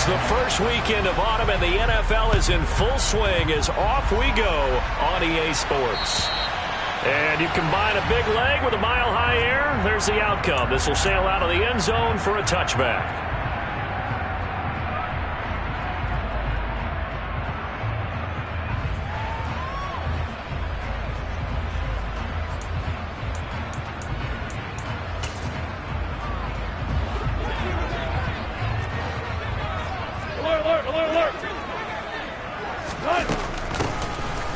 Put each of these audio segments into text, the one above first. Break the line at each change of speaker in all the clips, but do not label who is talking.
It's the first weekend of autumn, and the NFL is in full swing as off we go on EA Sports. And you combine a big leg with a mile-high air, there's the outcome. This will sail out of the end zone for a touchback.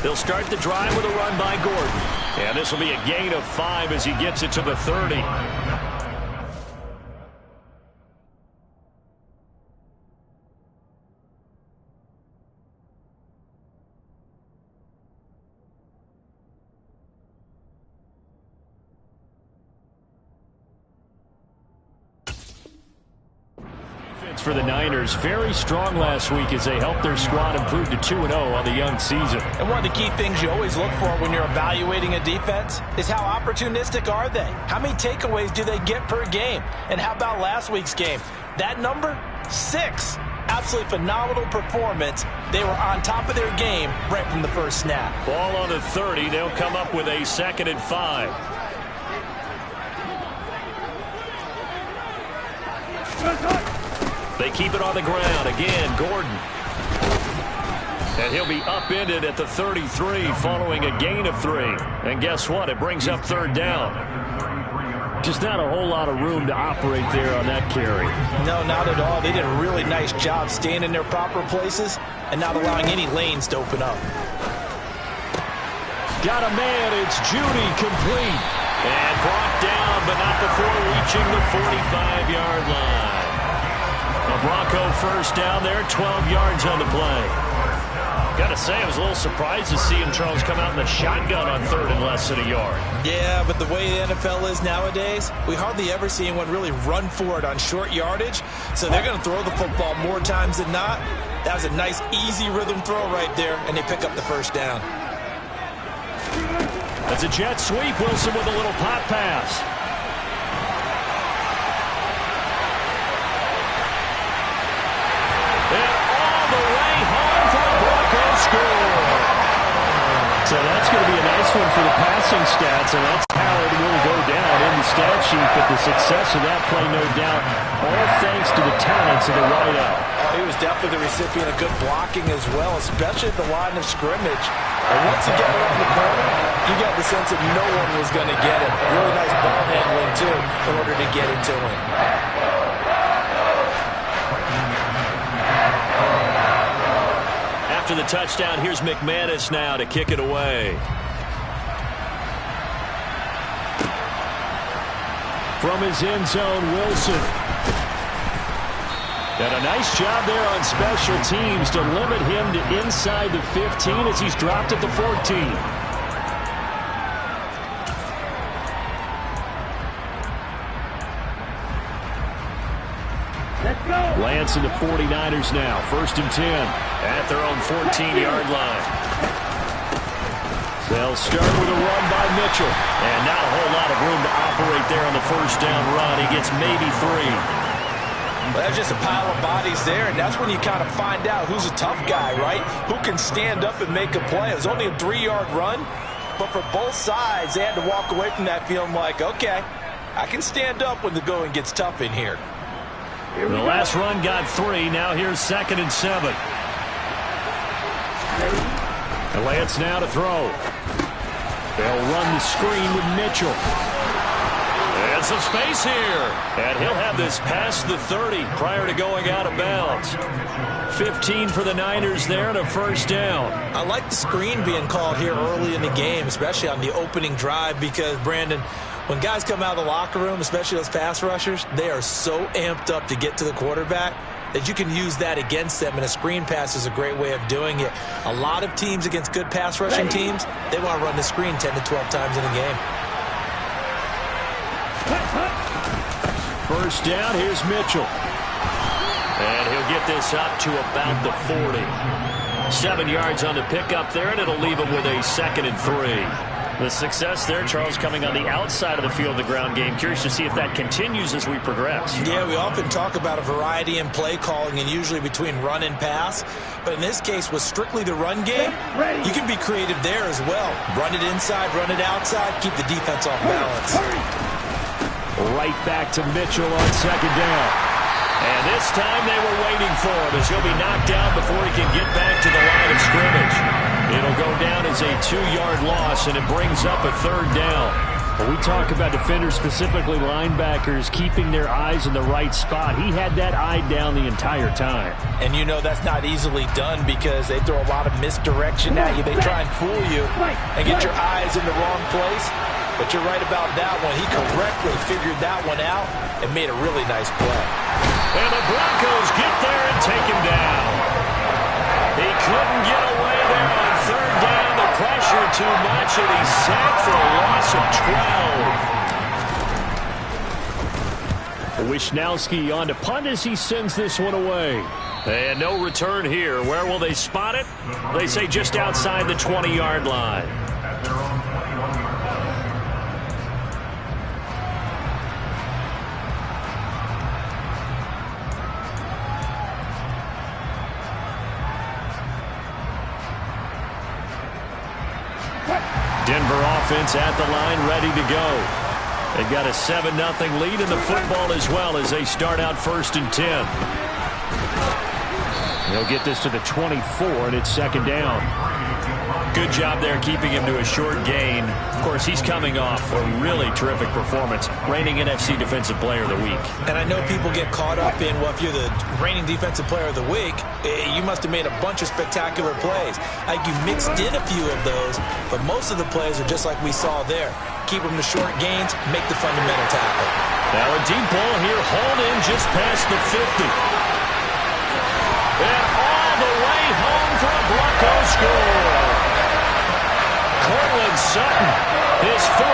They'll start the drive with a run by Gordon. And this will be a gain of 5 as he gets it to the 30. For the Niners, very strong last week as they helped their squad improve to 2-0 on the young season.
And one of the key things you always look for when you're evaluating a defense is how opportunistic are they? How many takeaways do they get per game? And how about last week's game? That number, 6. Absolutely phenomenal performance. They were on top of their game right from the first snap.
Ball on the 30. They'll come up with a 2nd and 5. They keep it on the ground. Again, Gordon. And he'll be upended at the 33 following a gain of 3. And guess what? It brings up 3rd down. Just not a whole lot of room to operate there on that carry.
No, not at all. They did a really nice job staying in their proper places and not allowing any lanes to open up.
Got a man. It's Judy, complete. And brought down, but not before reaching the 45-yard line. A Bronco first down there, 12 yards on the play. Got to say, I was a little surprised to see him, Charles, come out in the shotgun on 3rd and less than a yard.
Yeah, but the way the NFL is nowadays, we hardly ever see anyone really run for it on short yardage. So they're going to throw the football more times than not. That was a nice, easy rhythm throw right there, and they pick up the first down.
That's a jet sweep. Wilson with a little pop pass. So that's going to be a nice one for the passing stats, and that's how it will go down in the stat sheet. But the success of that play, no doubt, all thanks to the talents of the wideout.
Oh, he was definitely the recipient of good blocking as well, especially at the line of scrimmage. And once he got around the corner, you got the sense that no one was going to get it. Really nice ball handling, too, in order to get it to him.
After the touchdown, here's McManus now to kick it away. From his end zone, Wilson. And a nice job there on special teams to limit him to inside the 15 as he's dropped at the 14. Lance and the 49ers now. 1st and 10 at their own 14-yard line. They'll start with a run by Mitchell. And not a whole lot of room to operate there on the first down run. He gets maybe 3.
Well, that's just a pile of bodies there, and that's when you kind of find out who's a tough guy, right? Who can stand up and make a play. It was only a 3-yard run, but for both sides, they had to walk away from that feeling like, okay, I can stand up when the going gets tough in here.
The last run got 3. Now here's 2nd and 7. And Lance now to throw. They'll run the screen with Mitchell. And some space here. And he'll have this past the 30 prior to going out of bounds. 15 for the Niners there and a first down.
I like the screen being called here early in the game, especially on the opening drive, because, Brandon, when guys come out of the locker room, especially those pass rushers, they are so amped up to get to the quarterback that you can use that against them, and a screen pass is a great way of doing it. A lot of teams against good pass rushing teams, they want to run the screen 10 to 12 times in a game.
First down, here's Mitchell. And he'll get this up to about the 40. 7 yards on the pickup there, and it'll leave him with a 2nd and 3. The success there, Charles, coming on the outside of the field, the ground game. Curious to see if that continues as we progress.
Yeah, we often talk about a variety in play calling and usually between run and pass. But in this case, with strictly the run game, you can be creative there as well. Run it inside, run it outside, keep the defense off balance.
Right back to Mitchell on second down. And this time they were waiting for him as he'll be knocked down before he can get back to the line of scrimmage. It'll go down as a 2-yard loss, and it brings up a third down. When we talk about defenders, specifically linebackers, keeping their eyes in the right spot, he had that eye down the entire time.
And you know that's not easily done because they throw a lot of misdirection at you. They try and fool you and get your eyes in the wrong place. But you're right about that one. He correctly figured that one out and made a really nice play.
And the Broncos get there and take him down. He couldn't get away there on third down. The pressure too much, and he's sacked for a loss of 12. Wishnowski on to punt as he sends this one away. And no return here. Where will they spot it? They say just outside the 20-yard line. Denver offense at the line, ready to go. They've got a 7-0 lead in the football as well as they start out 1st and 10. They'll get this to the 24, and it's second down. Good job there keeping him to a short gain. Of course, he's coming off a really terrific performance, reigning NFC Defensive Player of the Week.
And I know people get caught up in, well, if you're the reigning Defensive Player of the Week, you must have made a bunch of spectacular plays. Like you mixed in a few of those, but most of the plays are just like we saw there. Keep them to short gains, make the fundamental tackle.
Now a deep ball here, hauled in just past the 50.